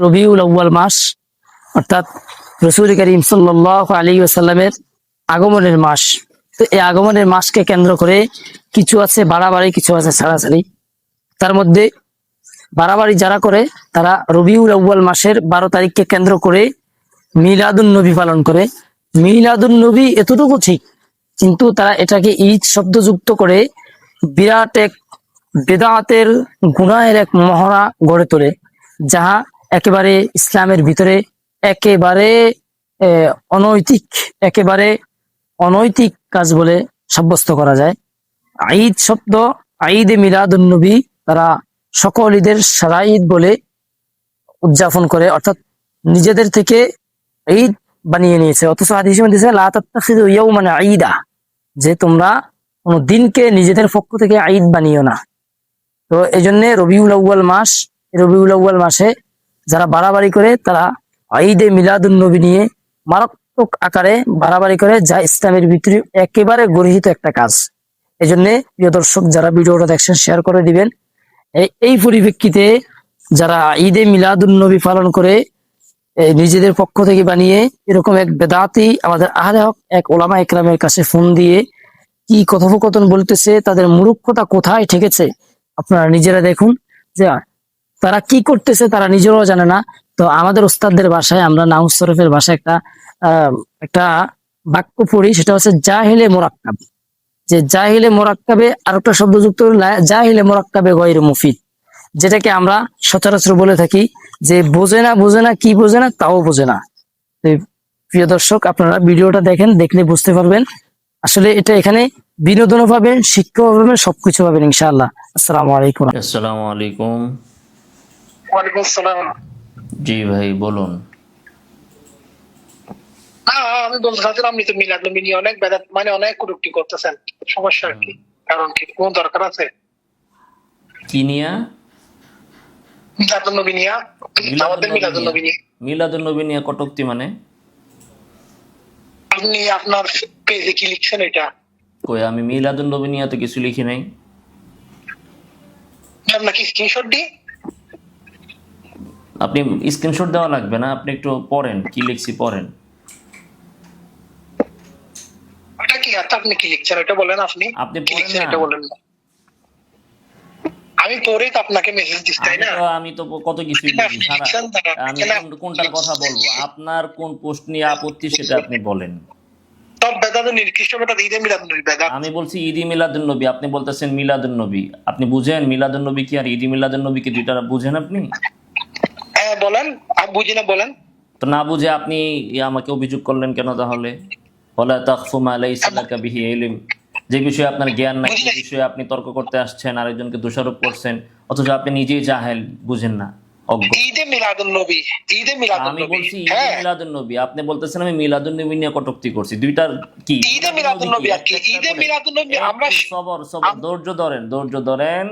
রবিউল আউয়াল মাস অর্থাৎ রাসূল করিম সাল্লাল্লাহু আলাইহি ওয়াসাল্লামের আগমনের মাস। তো এই আগমনের মাসকে কেন্দ্র করে কিছু আছে বাড়াবাড়ি, কিছু আছে ছাড়াছাড়ি। তার মধ্যে বাড়াবাড়ি যারা করে তারা রবিউল আউয়াল মাসের 12 তারিখকে কেন্দ্র করে মিলাদুন নবী পালন করে। মিলাদুন নবী এতটুকু ঠিক, কিন্তু তারা এটাকে ঈদ শব্দ যুক্ত করে বিরাট এক বেদাতের গুনাহের এক মহড়া গড়ে তোলে, যাহা একেবারে ইসলামের ভিতরে একেবারে অনৈতিক, একেবারে অনৈতিক কাজ বলে সাব্যস্ত করা যায়। ঈদ শব্দ, ঈদে মিলাদুন নবী তারা সকল ঈদের সারা ঈদ বলে উদযাপন করে, অর্থাৎ নিজেদের থেকে ঈদ বানিয়ে নিয়েছে। অথচ হাদিসে মধ্যে লা তাত্তাখিযু ইয়াওমান ঈদা, যে তোমরা কোন দিনকে নিজেদের পক্ষ থেকে ঈদ বানিও না। তো এই জন্য রবিউল আউয়াল মাস, রবিউল আউয়াল মাসে যারা বাড়াবাড়ি করে তারা ঈদে মিলাদুন নবী নিয়ে মারাত্মক আকারে বাড়াবাড়ি করে, যা ইসলামের ভিতরে একেবারে গর্হিত একটা কাজ। এই জন্য প্রিয় দর্শক, যারা ভিডিওটা দেখছেন শেয়ার করে দিবেন। এই পরিপ্রেক্ষিতে যারা ঈদে মিলাদুন নবী পালন করে নিজেদের পক্ষ থেকে বানিয়ে, এরকম এক বেদাতি আমাদের আহলে হক এক ওলামা ইকরামের কাছে ফোন দিয়ে কি কথোপকথন বলতেছে, তাদের মূর্খতা কোথায় ঠেকেছে আপনারা নিজেরা দেখুন। যে তারা কি করতেছে তারা নিজেরাও জানে না। তো আমাদের ওস্তাদদের ভাষায়, আমরা নাউজ শরীফের ভাষায় একটা বাক্য পড়ি, সেটা হচ্ছে জাহিলে মোরাক্কাব। যে জাহিলে মোরাক্কাবে আরেকটা শব্দ যুক্ত জাহিলে মোরাক্কাবে গয়রে মুফিদ, যেটাকে আমরা সচরাচর বলে থাকি যে বোঝে না কি বোঝে না তাও বোঝে না। প্রিয় দর্শক, আপনারা ভিডিওটা দেখেন, দেখলে বুঝতে পারবেন আসলে এটা এখানে বিনোদনও পাবেন, শিক্ষাও পাবেন, সবকিছু পাবেন ইনশাআল্লাহ। আসসালামু আলাইকুম। আসসালামু আলাইকুম। ওয়ালাইকুম আসসালাম। জি ভাই বলুন। আমি বলতে চাচ্ছিলাম, আপনি তো মিলাদ নবী নিয়ে অনেক বেদাত, মানে অনেক কটূক্তি করতেছেন। সমস্যা কি? কারণ কি? কোন দরকার আছে? কি নিয়া? মিলাদ নবী নিয়ে, আমাদের মিলাদ নবী নিয়ে। মিলাদুন নবী নিয়ে কটূক্তি মানে? আপনি আপনার পেজে কি লিখছেন এটা? কই, আমি মিলাদুন নবী নিয়ে তো কিছু লিখি নাই। আপনাকে স্ক্রিনশট দিই? আপনি স্ক্রিনশট দেওয়া লাগবে না, আপনি একটু পড়েন কি লিখছি, পড়েন। ওটা কি আর আপনি কি লিখছেন এটা বলেন। আপনি কি লিখছেন এটা বলেন না। আমি পড়ে তো আপনাকে মেসেজ দিচ্ছি, তাই না? আমি তো কত কিছু লিখি। আমি কোনটার কথা বলবো? আপনার কোন পোস্ট নিয়ে আপত্তি সেটা আপনি বলেন। সব বেদাত নির্দিষ্ট বেদাত, ঈদে মিলাদ নবী বেদাত। আমি বলছি ঈদি মিলাদুন নবী, আপনি বলতেছেন মিলাদুন নবী। আপনি বুঝেন মিলাদুন নবী কি আর ঈদি মিলাদুন নবী কি, দুইটা বুঝেন আপনি? হ্যাঁ বলেন, আমি বুঝি না, বলেন। তো না বুঝে আপনি আমাকে অভিযোগ করলেন কেন তাহলে? ওয়ালা তাখফু মা লাইসা লাকা বিহি ইলম, যে বিষয়ে আপনার জ্ঞান নাই সেই বিষয়ে আপনি তর্ক করতে আসছেন, আরেকজনকে দোষারোপ করছেন, অথচ আপনি নিজেই জাহেল, বুঝেন না, অজ্ঞ। ঈদে মিলাদুন নবী, ঈদে মিলাদুন নবী। আমি বলছি ঈদে মিলাদুন নবী, আপনি বলতেছেন আমি মিলাদুন নবী নিয়ে কটূক্তি করছি। দুইটার কি? ঈদে মিলাদুন নবী আর কি? ঈদে মিলাদুন নবী আমরা সবর ধৈর্য ধরেন।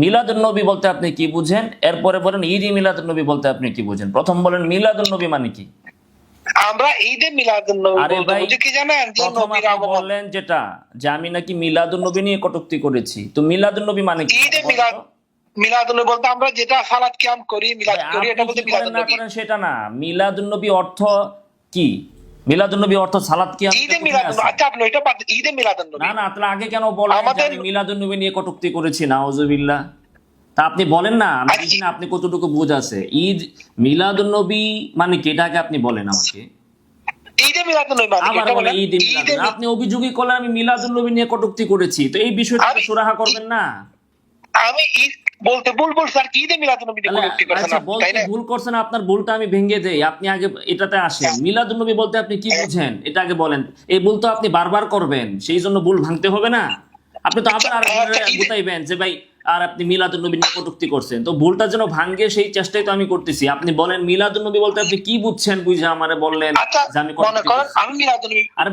মিলাদুন নবী বলতে আপনি কি বুঝেন, এরপরে বলেন ঈদে মিলাদুন নবী বলতে আপনি কি বুঝেন। প্রথম বলেন মিলাদুন নবী মানে কি? আমরা ঈদে মিলাদুন নবী বলতে বুঝি কি জানেন? যে নবীর আগমন। বললেন যেটা, যে আমি নাকি মিলাদুন নবী নিয়ে কটূক্তি করেছি। তো মিলাদুন নবী মানে কি? ঈদে মিলাদুন নবী বলতে আমরা যেটা সালাত কিয়াম করি, মিলাদ করি, এটা বলতে মিলাদুন নবী। করেন সেটা না। মিলাদুন নবী অর্থ কি? মিলাদুন নবী অর্থ সালাত কিয়াম। ঈদে মিলাদুন, আচ্ছা আপনি এটা ঈদে মিলাদুন নবী। না তাহলে আগে কেন বলেন যে আমি মিলাদুন নবী নিয়ে কটূক্তি করেছি? নাউজুবিল্লাহ। তা আপনি বলেন না, আমি বুঝি না আপনি কতটুকু বুঝ আছে। ঈদ মিলাদুন নবী মানে কি, এটাকে আপনি বলেন আমাকে। ঈদে মিলাদুন নবী মানে এটা বলেন ঈদে মিলাদুন। আপনি অভিযোগই করলেন আমি মিলাদুন নবী নিয়ে কটূক্তি করেছি, তো এই বিষয়টা সুরাহা করবেন না? আমি ঈদ বলতে ভুল বলছি আর কি? ঈদে মিলাদুন নবী কটূক্তি করেছেন আচ্ছা, বলতে ভুল করছেন, আপনার ভুলটা আমি ভেঙে দেই। আপনি আগে এটাতে আসেন, মিলাদুন নবী বলতে আপনি কি বুঝেন এটা আগে বলেন। এই ভুল তো আপনি বারবার করবেন, সেই জন্য ভুল ভাঙতে হবে না। আপনি তো আবার গুতাইবেন যে ভাই আর আপনি মিলাদুন নবী নিয়ে কটূক্তি করছেন, তো ভুলটা যেন ভাঙে সেই চেষ্টাই তো আমি করতেছি। আপনি বলেন মিলাদুন নবী বলতে আপনি কি বুঝছেন, বুঝে আমারে বললেন যে আমি মনে করেন আমি মিলাদুন নবী। আর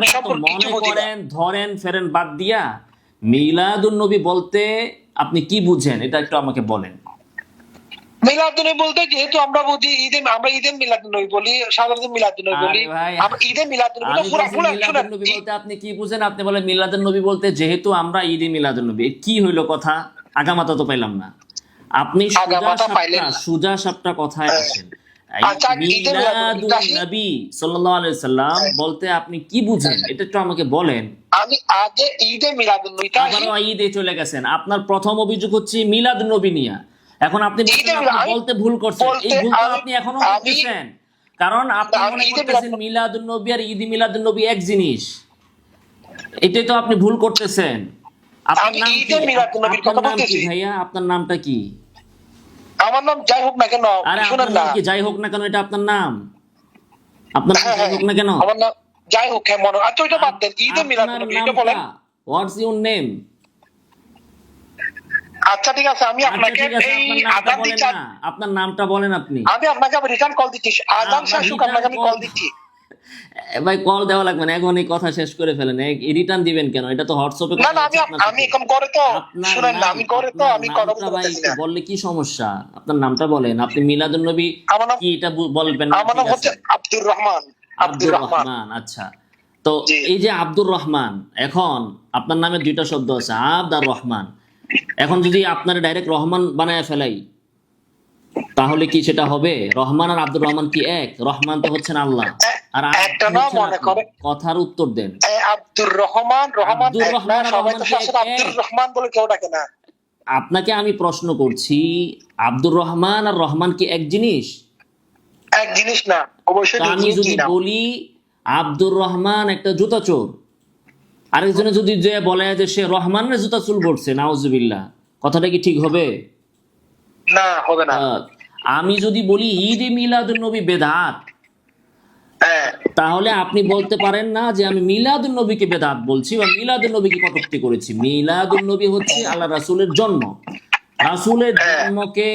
মনে করেন ধরেন ফেরেন বাদ দিয়া মিলাদুন নবী বলতে আপনি কি বুঝেন এটা একটু আমাকে বলেন। মিলাদুন নবী বলতে যেহেতু আমরা বুঝি ঈদে, আমরা ঈদে মিলাদুন নবী বলি, সাধারণত মিলাদুন নবী বলি। আমরা ঈদে মিলাদুন নবী মিলাদুন নবী বলতে আপনি কি বুঝেন? আপনি বলেন মিলাদুন নবী বলতে যেহেতু আমরা ঈদে মিলাদুন নবী, কি হইলো কথা? আগামাতা তো পাইলাম না। আপনি আগামাতা পাইলেন না। সোজা সাপটা কথায় আসেন। আচ্ছা, ঈদে মিলাদুন মিলাদুন নবী সাল্লাল্লাহু আলাইহি সাল্লাম বলতে আপনি কি বুঝেন এটা একটু আমাকে বলেন। আমি আগে ঈদে মিলাদুন আবারও ঈদে চলে গেছেন। আপনার প্রথম অভিযোগ হচ্ছে মিলাদ নবী নিয়া। এখন আপনি বলছেন আপনি বলতে ভুল করছেন। এই ভুলটা আপনি এখনো করতেছেন, কারণ আপনি মনে করতেছেন মিলাদুন নবী আর ঈদ মিলাদুন নবী এক জিনিস। এটাই তো আপনি ভুল করতেছেন। আপনার আমি নাম কি? ঈদে মিলাদুন নবীর কথা আপনার নাম কি বলতেছি। ভাইয়া? আপনার নামটা কি? আমার নাম যাই হোক না কেন, আরে শুনেন আপনার না, নাম কি যাই হোক না কেন, এটা আপনার নাম? আপনার নাম যাই হোক না কেন? আমার নাম যাই হোক, হ্যাঁ মনে, আচ্ছা ওইটা বাদ দেন, ঈদে মিলাদুন নবী এটা বলেন। What's your name? আচ্ছা ঠিক আছে, আমি আপনাকে এই আজান দিচ্ছি, আপনার নামটা বলেন আপনি। আমি আপনাকে রিটার্ন কল দিচ্ছি, আজান শাশুক আপনাকে আমি কল দিচ্ছি। ভাই কল দেওয়া লাগবে না, এখন এই কথা শেষ করে ফেলেন। রিটার্ন দিবেন কেন? এটা তো হোয়াটসঅ্যাপে না না, আমি এখন করে তো শুনেন না, আমি করে তো আমি কথা বলতে পারতেছি না। বললে কি সমস্যা? আপনার নামটা বলেন। আপনি মিলাদুন নবী কি এটা বলবেন না? আমার নাম হচ্ছে আব্দুর রহমান। আব্দুর রহমান। আচ্ছা, তো এই যে আব্দুর রহমান, এখন আপনার নামে দুইটা শব্দ আছে, আব্দ আর রহমান। এখন যদি আপনার ডাইরেক্ট রহমান বানায় ফেলাই তাহলে কি সেটা হবে? রহমান আর আব্দুর রহমান কি এক? রহমান তো হচ্ছেন আল্লাহ, আর একটা না, মনে করে কথার উত্তর দেন। আব্দুর রহমান, রহমান আব্দুর রহমান আর সবাই তো রহমান কি আব্দুর রহমান বলে কেউ ডাকে না। আপনাকে আমি প্রশ্ন করছি, আব্দুর রহমান আর রহমান কি এক জিনিস? এক জিনিস না, অবশ্যই আমি যদি বলি আব্দুর রহমান একটা জুতা চোর, আরেকজনে যদি যে বলে যে সে রহমানের জুতা চুল পড়ছে, নাউজুবিল্লাহ, কথাটা কি ঠিক হবে? না, হবে না। আমি যদি বলি ঈদে মিলাদুন নবী বেদাত, তাহলে আপনি বলতে পারেন না যে আমি মিলাদুন নবীকে বেদাত বলছি বা মিলাদুন নবীকে কটূক্তি করেছি। মিলাদুন নবী হচ্ছে আল্লাহ রাসূলের জন্ম। রাসূলের জন্মকে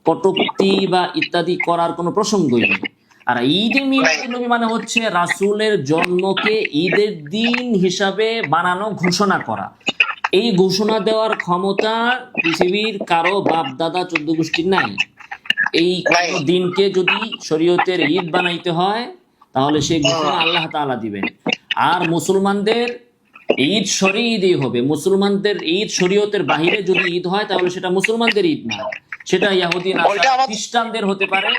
কটূক্তি বা ইত্যাদি করার কোনো প্রসঙ্গই নেই। আর ঈদে মিলাদুন নবী মানে হচ্ছে রাসূলের জন্মকে ঈদের দিন হিসাবে বানানো, ঘোষণা করা। এই ঘোষণা দেওয়ার ক্ষমতা পৃথিবীর কারো বাপ দাদা 14 গোষ্ঠীর নাই। এই দিনকে যদি শরীয়তের ঈদ বানাইতে হয় তাহলে সেই ঘোষণা আল্লাহ তাআলা দিবেন। আর মুসলমানদের ঈদ ঈদই হবে। মুসলমানদের ঈদ শরীয়তের বাহিরে যদি ঈদ হয় তাহলে সেটা মুসলমানদের ঈদ না, সেটা ইহুদি নাসারা খ্রিস্টানদের হতে পারে,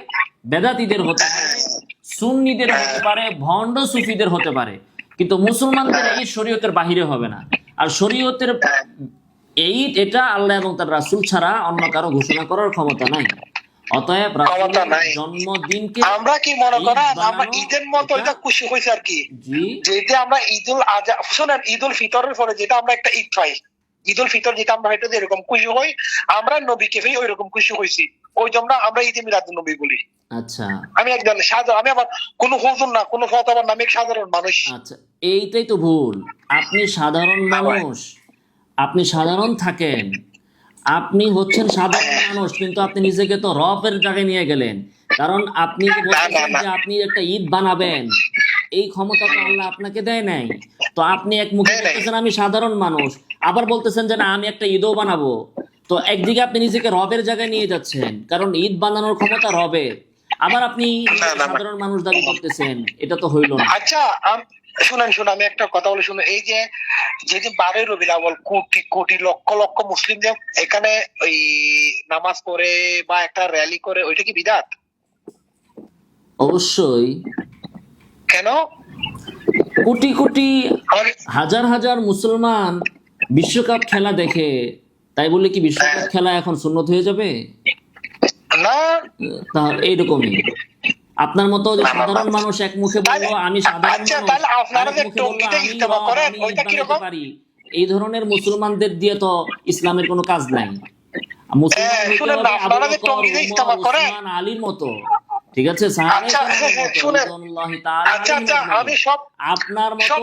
বেদাতীদের হতে পারে, সুন্নিদের হতে পারে, ভণ্ড সুফিদের হতে পারে, কিন্তু মুসলমানদের ঈদ শরীয়তের বাহিরে হবে না। আর শরীয়তের ঈদ এটা আল্লাহ এবং তার রাসূল ছাড়া অন্য কারো ঘোষণা করার ক্ষমতা নাই। অতএব জন্মদিনকে আমরা কি মনে করেন আমরা ঈদের মতো এটা খুশি হয়েছে আর কি, যেটা আমরা ঈদুল আজহা, শোনেন ঈদুল ফিতরের পরে যেটা আমরা একটা ঈদ পাই, ঈদুল ফিতর যেটা আমরা এটা এরকম খুশি হই, আমরা নবীকে পেয়ে ওই রকম খুশি হয়েছি, ওই জন্য আমরা ঈদে মিলাদুন নবী বলি। আচ্ছা, আমি একজন সাধারণ, আমি আবার কোনো হুজুর না, কোনো ফতোয়ার না, আমি সাধারণ মানুষ। আচ্ছা, এইটাই তো ভুল। আপনি সাধারণ মানুষ, আপনি সাধারণ থাকেন, আপনি হচ্ছেন সাধারণ মানুষ, কিন্তু আপনি নিজেকে তো রবের জায়গায় নিয়ে গেলেন। কারণ আপনি যে বলছেন যে আপনি একটা ঈদ বানাবেন, এই ক্ষমতা তো আল্লাহ আপনাকে দেয় নাই। তো আপনি এক মুখে বলতেছেন আমি সাধারণ মানুষ, আবার বলতেছেন যে না আমি একটা ঈদও বানাবো। তো একদিকে আপনি নিজেকে রবের জায়গায় নিয়ে যাচ্ছেন, কারণ ঈদ বানানোর ক্ষমতা রবের, আবার আপনি সাধারণ মানুষ দাবি করতেছেন, এটা তো হইল না। আচ্ছা শুনেন, আমি একটা কথা বলে শুনুন, এই যে 12 রবিউল আউয়াল কোটি কোটি লক্ষ লক্ষ মুসলিম যে এখানে ওই নামাজ পড়ে বা একটা র্যালি করে, ওইটা কি বিদআত? অবশ্যই। কেন? কোটি কোটি হাজার হাজার মুসলমান বিশ্বকাপ খেলা দেখে, তাই বলে কি বিশ্বকাপ খেলা এখন সুন্নত হয়ে যাবে? না, তাহলে এইরকমই আপনার মতো যে সাধারণ মানুষ এক মুখে বললো আমি সাধারণ পারি, এই ধরনের মুসলমানদের দিয়ে তো ইসলামের কোনো কাজ নাই। মুসলমান আলীর মতো, ঠিক আছে, আপনার মতো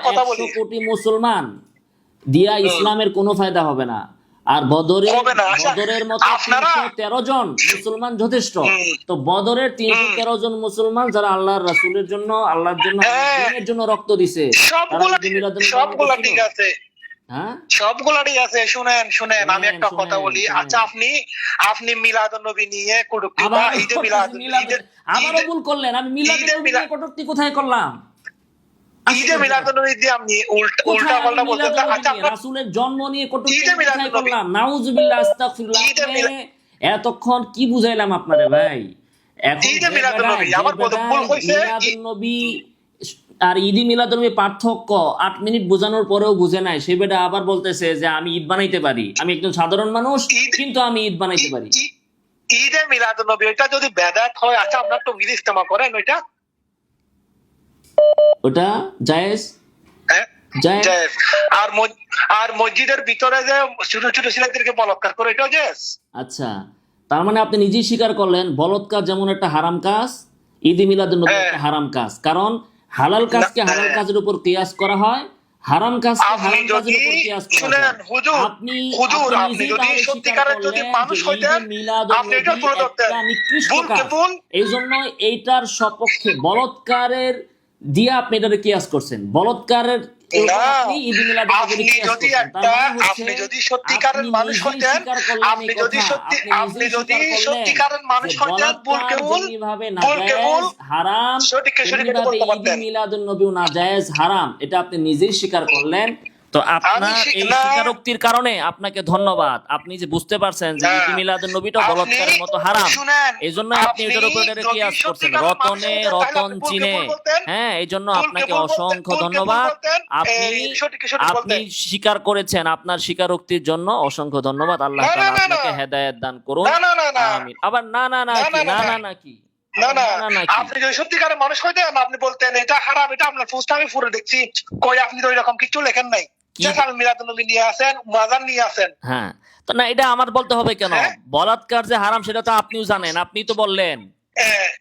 100 কোটি মুসলমান দিয়া ইসলামের কোনো ফায়দা হবে না। আর বদরের মতো 313 জন মুসলমান যথেষ্ট। তো বদরের 313 জন মুসলমান যারা আল্লাহর রাসূলের জন্য, আল্লাহর জন্য, দ্বীনের জন্য রক্ত দিছে, সবগুলা ঠিক আছে, হ্যাঁ সবগুলা ঠিক আছে। শুনেন আমি একটা কথা বলি। আচ্ছা আপনি মিলাদুন নবী নিয়ে কটূক্তি বা ঈদে মিলাদ, আমারও ভুল করলেন। আমি মিলাদুন নবী নিয়ে কটূক্তি কোথায় করলাম? ঈদে মিলাদুন্নবী দিয়ে আপনি উল্টা পাল্টা বলতেন না। আচ্ছা আপনার রাসূলের জন্ম নিয়ে কটূক্তি ঈদে কোথায় মিলাদুন্নবী, করলাম? নাউজুবিল্লাহ, আস্তাগফিরুল্লাহ। ঈদে মিলা- এতক্ষণ কি বুঝাইলাম আপনারে ভাই? এখন ঈদে যে মিলাদুন্নবী, বেড়ায় আমার কত ভুল হয়েছে। মিলাদুন্নবী আর ঈদি মিলাদুন্নবী পার্থক্য 8 মিনিট বোঝানোর পরেও বুঝে নাই, সে বেটা আবার বলতেছে যে আমি ঈদ বানাইতে পারি, আমি একজন সাধারণ মানুষ কিন্তু আমি ঈদ বানাইতে পারি। ঈদে মিলাদুন্নবী এটা যদি বেদাত হয়, আচ্ছা আপনার তো ঈদ ইস্তেমা করেন ওইটা? ওটা জায়েজ? হ্যাঁ জায়েজ। জায়েজ। আর মসজিদের ভিতরে যে ছোট ছোট ছেলেদেরকে বলাৎকার করে, এটাও জায়েজ। আচ্ছা, তার মানে আপনি নিজেই স্বীকার করলেন বলৎকার যেমন একটা হারাম কাজ, ঈদে মিলাদুন্নবী একটা হারাম কাজ। কারণ হালাল কাজকে হালাল কাজের উপর কিয়াস করা হয়, হারাম কাজকে আপনি হারাম কাজের যদি উপর কিয়াস করা শুনেন হয়। হুজুর, আপনি আপনি নিজেই যদি তাহলে স্বীকার সত্যিকারের যদি করলেন মানুষ যে হইতেন, ঈদে মিলাদুন্নবী আপনি এটা তুলে ধরতেন। একটা নিকৃষ্ট ভুলকে কাজ। ভুল। এই জন্য এইটার সপক্ষে বলৎকারের দিয়ে আপনি এটাকে কিয়াস করছেন, বলৎকারের না, আপনি ঈদে মিলাদুন্নবীর আপনি কিয়াস যদি করছেন। তার একটা, মানে হচ্ছে আপনি যদি সত্যিকারের আপনি মানুষ নিজেই হইতেন, স্বীকার করলেন এই আপনি যদি কথা, সত্যি, আপনি আপনি নিজেই যদি স্বীকার করলেন সত্যিকারের মানুষ যে হইতেন, ভুলকে বলাৎকার ভুল, যেমনিভাবে ভুলকে ভুল, নাজায়েজ হারাম, সঠিককে সঠিক এটা তেমনিভাবে বলতে ঈদে পারতেন। মিলাদুন্নবীও নাজায়েজ হারাম, এটা আপনি নিজেই স্বীকার করলেন। তো আপনার এই না, স্বীকারোক্তির কারণে আপনাকে ধন্যবাদ। আপনি যে বুঝতে পারছেন যে না, ঈদে মিলাদুন্নবীটা আপনি বলৎকারের মতো হারাম, শুনেন, এই জন্য আপনি এটার উপর যদি কিয়াস করছেন। সত্যিকারের মানুষ রতনে হইতেন, তাহলে রতন আপনি ভুলকে চিনে, ভুল বলতেন, হ্যাঁ, এই জন্য ভুলকে আপনাকে ভুল বলতেন, অসংখ্য ভুলকে ভুল ধন্যবাদ। বলতেন, আপনি সঠিককে সঠিক আপনি বলতেন। স্বীকার করেছেন, আপনার স্বীকারোক্তির জন্য অসংখ্য ধন্যবাদ। আল্লাহ না, না, তাআলা না, আপনাকে না, হেদায়েত দান করুন। না, না, না, না, আমিন। আবার না না না না, কি? না, না না, না না, না কি? না, আবার না, না না না কি? আপনি যদি সত্যিকারের মানুষ হইতেন, আপনি বলতেন এটা হারাম, এটা আপনার পোস্ট আমি পুরো দেখছি। কই আপনি তো এরকম কিছু লেখেন নাই। কি? জাস্ট আপনি মিলাদুন্নবী নিয়ে আসেন, মাজার নিয়ে আসেন। হ্যাঁ, তো না, এটা আমার বলতে হবে কেন? হ্যাঁ? বলাৎকার যে হারাম সেটা তো আপনিও জানেন, আপনি তো বললেন।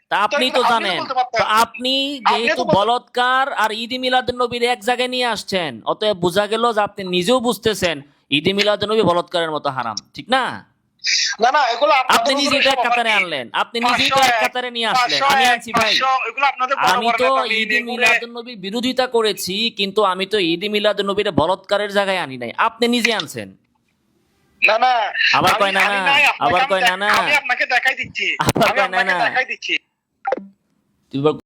তা আপনি তো জানেন। বলতে তো পারতেন। আপনি আপনিও যেহেতু তো বলতে- বলৎকার আর ঈদে মিলাদুন্নবীর এক জায়গায় নিয়ে আসছেন, অতএব বোঝা গেল যে আপনি নিজেও বুঝতেছেন ঈদে মিলাদুন্নবী বলৎকারের মতো হারাম, ঠিক না? না, না, এগুলো আপনি আপনাদের নিজে উপরে এটা সব এক কাতারে আমার আনলেন, আপনি কি? নিজেই তো এক 501, কাতারে নিয়ে আসলেন, আমি 501, আনছি ভাই। 500, এগুলো আপনাদের বড় আমি বড় তো নেতা, ঈদে এগুলো- মিলাদুন্নবীর বিরোধিতা করেছি, কিন্তু আমি তো ঈদে মিলাদুন্নবীর বলৎকারের জায়গায় আনি নাই, আপনি নিজে আনছেন। না, না, আবার কয় না আমি না, নাই, আপনাকে আবার আমি কয় না না, আমি আপনাকে দেখাই দিচ্ছি, আবার আমি কয় না আপনাকে না। দেখাই দিচ্ছি। তুই